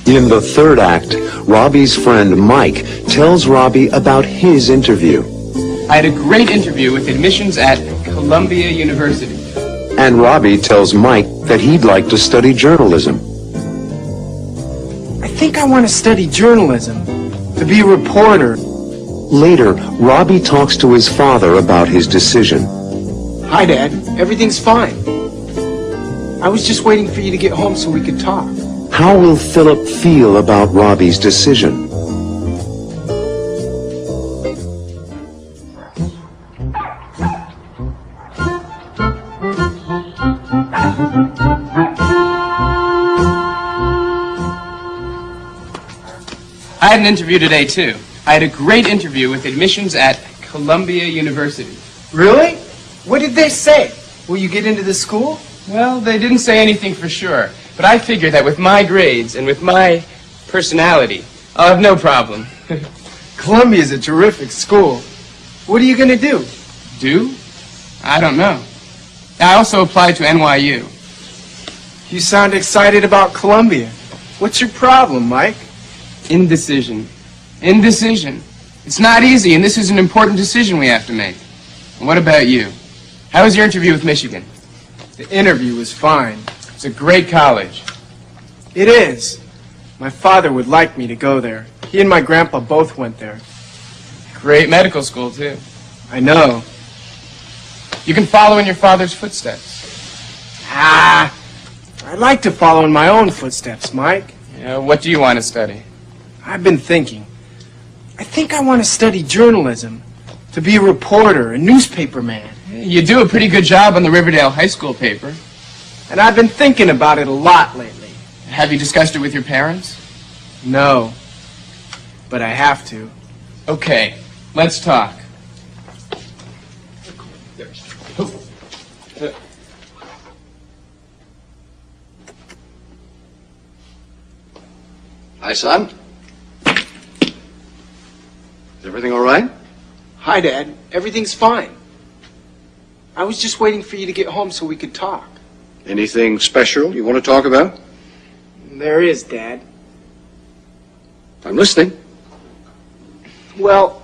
In the third act, Robbie's friend Mike tells Robbie about his interview. I had a great interview with admissions at Columbia University. And Robbie tells Mike that he'd like to study journalism. I think I want to study journalism, to be a reporter. Later, Robbie talks to his father about his decision. Hi, Dad. Everything's fine. I was just waiting for you to get home so we could talk. How will Philip feel about Robbie's decision? I had an interview today, too. I had a great interview with admissions at Columbia University. Really? What did they say? Will you get into the school? Well, they didn't say anything for sure, but I figure that with my grades and with my personality, I'll have no problem. Columbia's a terrific school. What are you going to do? Do? I don't know. I also applied to NYU. You sound excited about Columbia. What's your problem, Mike? Indecision. Indecision. It's not easy, and this is an important decision we have to make. And what about you? How was your interview with Michigan? The interview was fine. It's a great college. It is. My father would like me to go there. He and my grandpa both went there. Great medical school, too. I know. You can follow in your father's footsteps. I'd like to follow in my own footsteps, Mike. What do you want to study? I've been thinking. I think I want to study journalism, to be a reporter, a newspaper man. You do a pretty good job on the Riverdale High School paper. And I've been thinking about it a lot lately. Have you discussed it with your parents? No, but I have to. Okay, let's talk. Hi, son. Is everything all right? Hi, Dad. Everything's fine. I was just waiting for you to get home so we could talk. Anything special you want to talk about? There is, Dad. I'm listening. Well,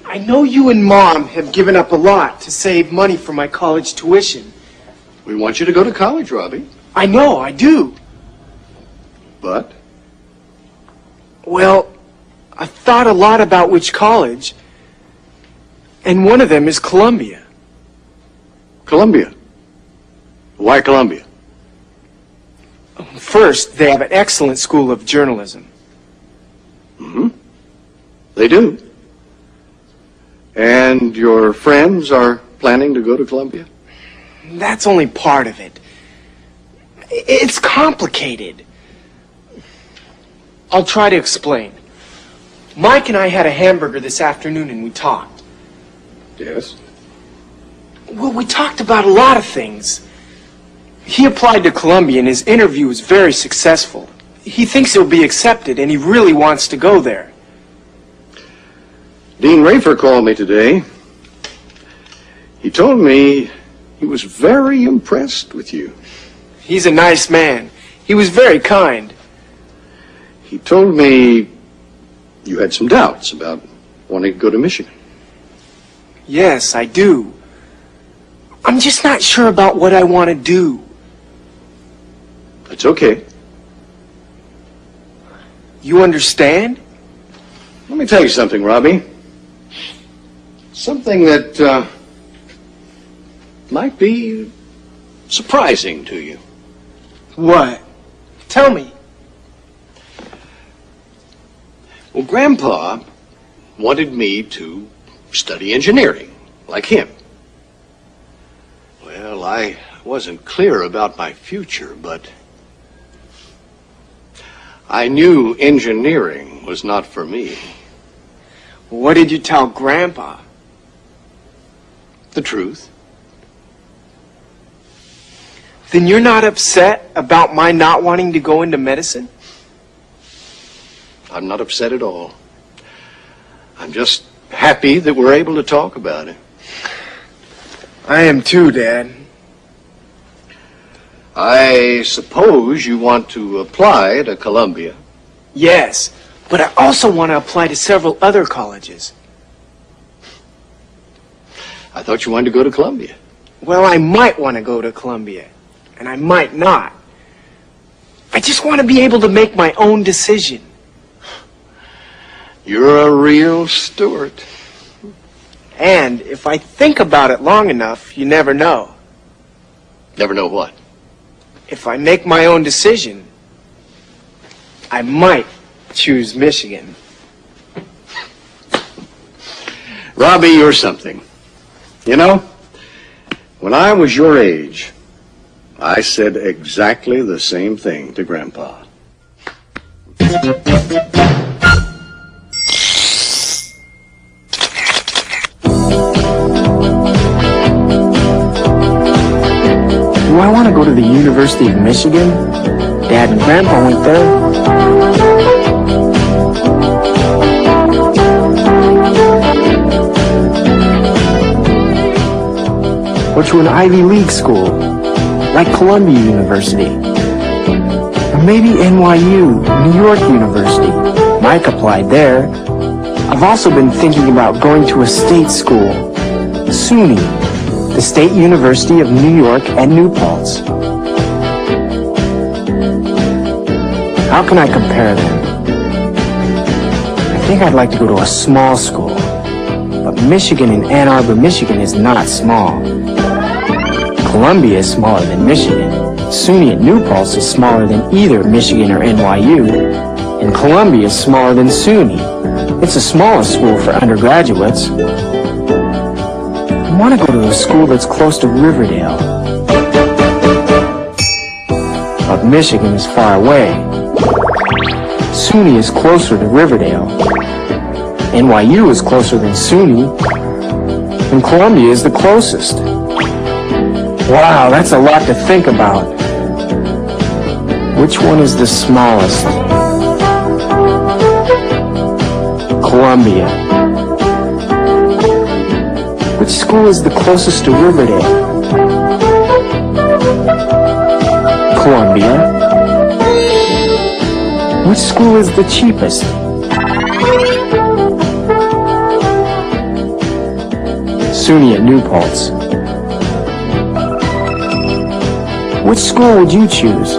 I know you and Mom have given up a lot to save money for my college tuition. We want you to go to college, Robbie. I know, I do. But? Well, I've thought a lot about which college, and one of them is Columbia. Columbia? Why Columbia? First, they have an excellent school of journalism. Mm-hmm. They do. And your friends are planning to go to Columbia? That's only part of it. It's complicated. I'll try to explain. Mike and I had a hamburger this afternoon and we talked. Yes. Well, we talked about a lot of things. He applied to Columbia and his interview was very successful. He thinks he'll be accepted and he really wants to go there. Dean Rafer called me today. He told me he was very impressed with you. He's a nice man. He was very kind. He told me you had some doubts about wanting to go to Michigan. Yes, I do. I'm just not sure about what I want to do. That's okay. You understand? Let me tell you something, Robbie. Something that might be surprising to you. What? Tell me. Well, Grandpa wanted me to study engineering, like him. Well, I wasn't clear about my future, but I knew engineering was not for me. What did you tell Grandpa? The truth. Then you're not upset about my not wanting to go into medicine? I'm not upset at all. I'm just happy that we're able to talk about it. I am too, Dad. I suppose you want to apply to Columbia. Yes, but I also want to apply to several other colleges. I thought you wanted to go to Columbia. Well, I might want to go to Columbia, and I might not. I just want to be able to make my own decision. You're a real Stewart. And if I think about it long enough, you never know. Never know what? If I make my own decision, I might choose Michigan. Robbie, you're something. You know, when I was your age, I said exactly the same thing to Grandpa. Do I want to go to the University of Michigan? Dad and Grandpa went there. Or to an Ivy League school, like Columbia University. Or maybe NYU, New York University. Mike applied there. I've also been thinking about going to a state school, SUNY, the State University of New York at New Paltz. How can I compare them? I think I'd like to go to a small school, but Michigan in Ann Arbor, Michigan is not small. Columbia is smaller than Michigan. SUNY at New Paltz is smaller than either Michigan or NYU, and Columbia is smaller than SUNY. It's the smallest school for undergraduates. I want to go to a school that's close to Riverdale. But Michigan is far away. SUNY is closer to Riverdale. NYU is closer than SUNY. And Columbia is the closest. Wow, that's a lot to think about. Which one is the smallest? Columbia. Which school is the closest to Riverdale? Columbia. Which school is the cheapest? SUNY at New Paltz. Which school would you choose?